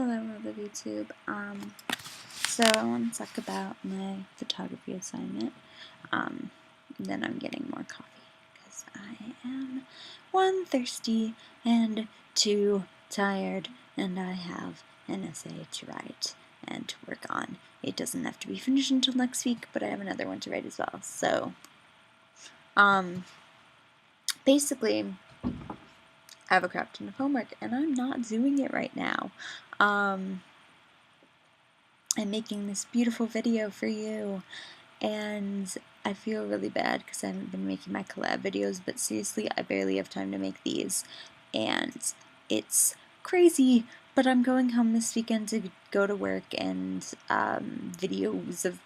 Hello, Mother YouTube. So I want to talk about my photography assignment. Then I'm getting more coffee because I am 1, thirsty, and 2, tired, and I have an essay to write and to work on. It doesn't have to be finished until next week, but I have another one to write as well. So, basically, I have a crap ton of homework, and I'm not doing it right now. I'm making this beautiful video for you, and I feel really bad because I haven't been making my collab videos, but seriously, I barely have time to make these, and it's crazy, but I'm going home this weekend to go to work, and videos of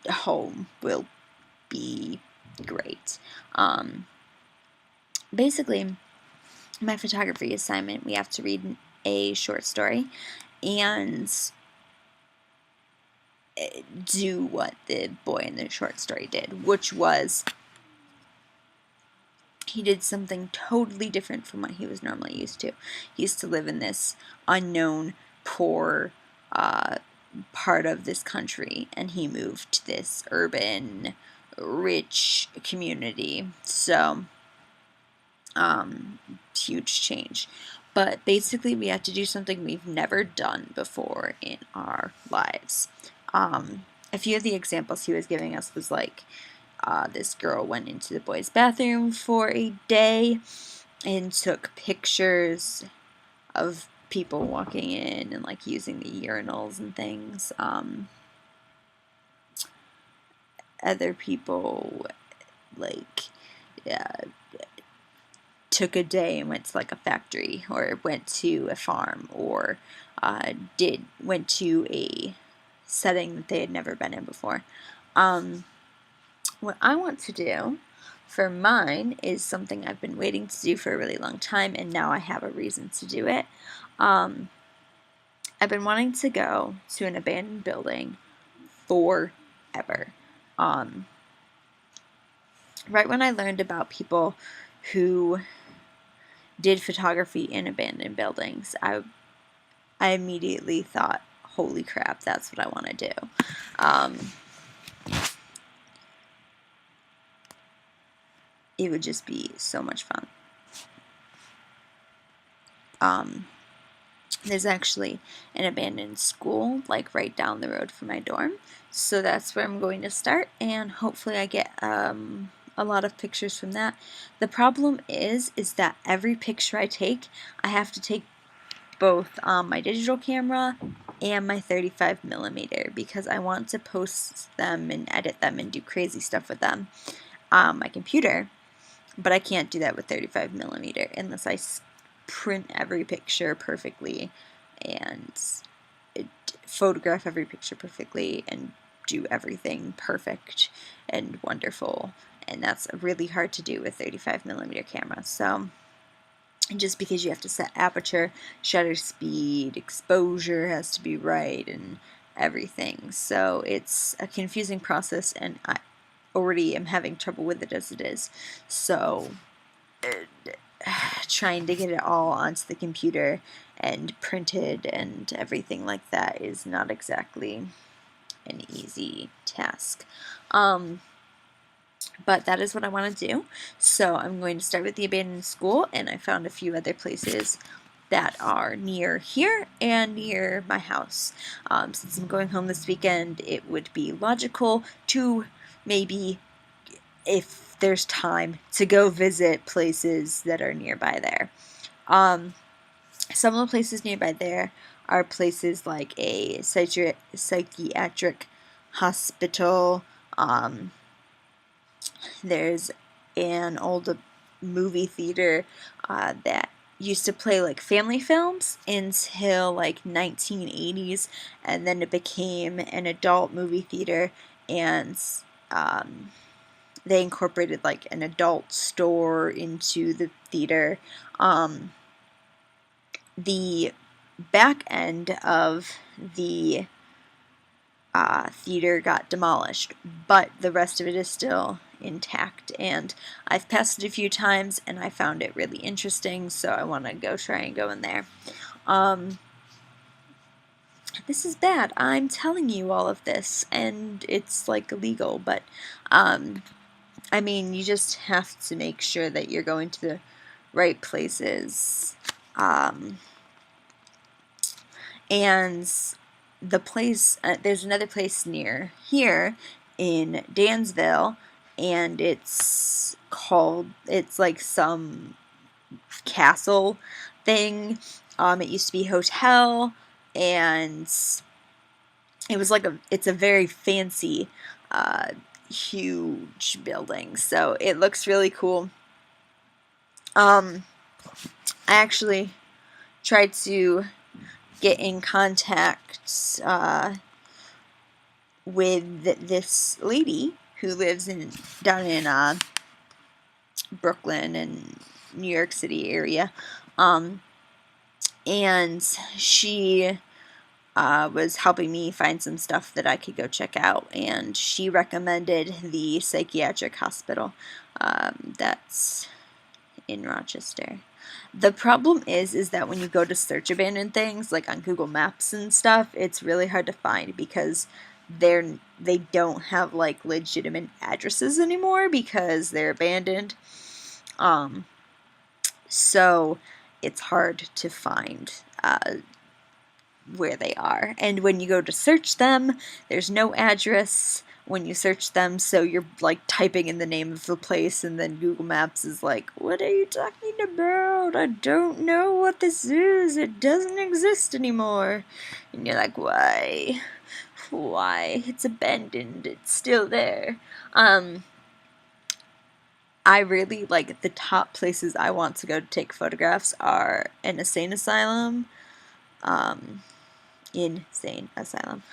home will be great. Basically, my photography assignment, we have to read a short story and do what the boy in the short story did, which was he did something totally different from what he was normally used to. He used to live in this unknown, poor part of this country, and he moved to this urban, rich community. So, huge change. But basically, we had to do something we've never done before in our lives. A few of the examples he was giving us was like, this girl went into the boys' bathroom for a day and took pictures of people walking in and like using the urinals and things. Other people like took a day and went to like a factory or went to a farm or went to a setting that they had never been in before. What I want to do for mine is something I've been waiting to do for a really long time, and now I have a reason to do it. I've been wanting to go to an abandoned building forever. Right when I learned about people who did photography in abandoned buildings, I immediately thought, holy crap, that's what I want to do. It would just be so much fun. There's actually an abandoned school like right down the road from my dorm, so that's where I'm going to start, and hopefully I get a lot of pictures from that. The problem is that every picture I take, I have to take both my digital camera and my 35mm because I want to post them and edit them and do crazy stuff with them on my computer, but I can't do that with 35mm unless I print every picture perfectly and photograph every picture perfectly and do everything perfect and wonderful, and that's really hard to do with 35mm camera. So just because you have to set aperture, shutter speed, exposure has to be right, and everything. So it's a confusing process, and I already am having trouble with it as it is. So trying to get it all onto the computer and printed and everything like that is not exactly an easy task. But that is what I want to do. So I'm going to start with the abandoned school, and I found a few other places that are near here and near my house. Since I'm going home this weekend, it would be logical to maybe, if there's time, to go visit places that are nearby there. Some of the places nearby there are places like a psychiatric hospital. There's an old movie theater that used to play like family films until like 1980s, and then it became an adult movie theater, and they incorporated like an adult store into the theater. The back end of the theater got demolished, but the rest of it is still intact, and I've passed it a few times and I found it really interesting, so I want to go try and go in there. The this is bad. I'm telling you all of this, and it's like illegal, but I mean, you just have to make sure that you're going to the right places. And the place, there's another place near here in Dansville, and it's like some castle thing. It used to be a hotel, and it's a very fancy, huge building. So it looks really cool. I actually tried to get in contact with this lady who lives down in Brooklyn and New York City area, and she was helping me find some stuff that I could go check out, and she recommended the psychiatric hospital that's in Rochester. The problem is that when you go to search abandoned things, like on Google Maps and stuff, it's really hard to find because they don't have like legitimate addresses anymore because they're abandoned. So it's hard to find where they are. And when you go to search them, there's no address when you search them, so you're like typing in the name of the place, and then Google Maps is like, what are you talking about? I don't know what this is. It doesn't exist anymore. And you're like, why? Why? It's abandoned. It's still there. I really like the top places I want to go to take photographs are an insane asylum, insane asylum,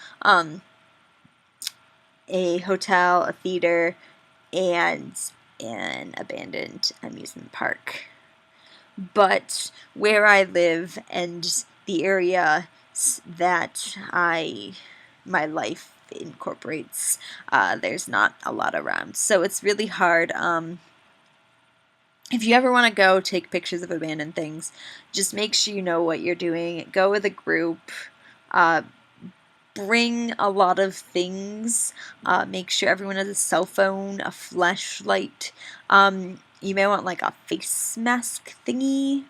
a hotel, a theater, and an abandoned amusement park. But where I live and the area that my life incorporates, there's not a lot around. So it's really hard. If you ever want to go take pictures of abandoned things, just make sure you know what you're doing. Go with a group. Bring a lot of things. Make sure everyone has a cell phone, a flashlight. You may want like a face mask thingy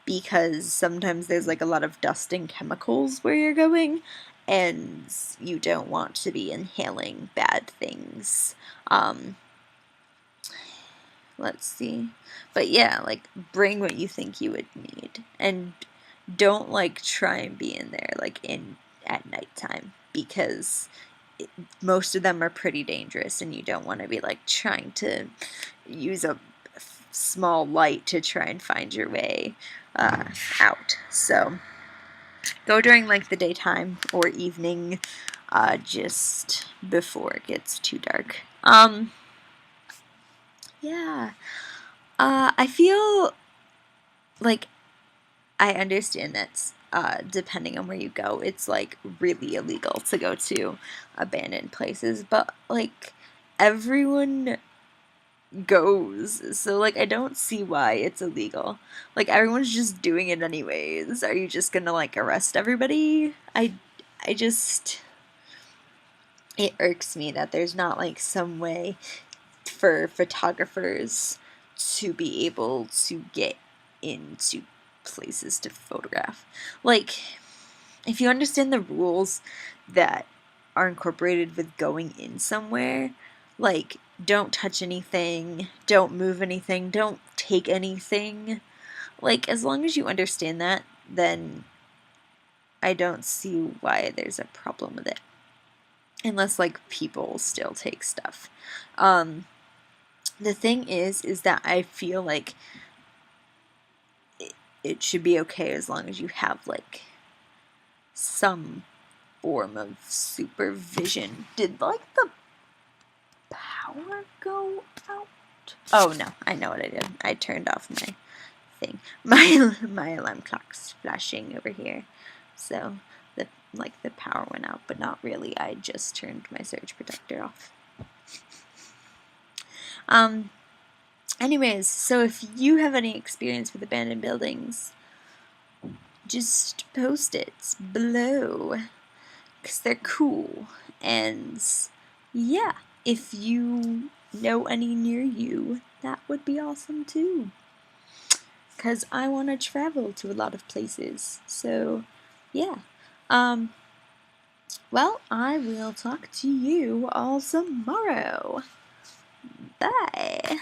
because sometimes there's like a lot of dust and chemicals where you're going, and you don't want to be inhaling bad things. Let's see. But yeah, like bring what you think you would need, and don't like try and be in there like in at nighttime because most of them are pretty dangerous, and you don't want to be like trying to use a small light to try and find your way out. So go during like the daytime or evening, just before it gets too dark. Yeah. I feel like I understand that depending on where you go, it's like really illegal to go to abandoned places, but like everyone goes, so like I don't see why it's illegal. Like everyone's just doing it anyways. Are you just gonna like arrest everybody? I just it irks me that there's not like some way for photographers to be able to get into places to photograph. Like, if you understand the rules that are incorporated with going in somewhere, like, don't touch anything, don't move anything, don't take anything. Like, as long as you understand that, then I don't see why there's a problem with it. Unless, like, people still take stuff. The thing is that I feel like it should be okay as long as you have, like, some form of supervision. Did, like, the power go out? Oh, no. I know what I did. I turned off my thing. My alarm clock's flashing over here. So, the power went out, but not really. I just turned my surge protector off. Anyways, so if you have any experience with abandoned buildings, just post it below. because they're cool. And yeah, if you know any near you, that would be awesome too. Because I want to travel to a lot of places. So yeah. Well, I will talk to you all tomorrow. Bye.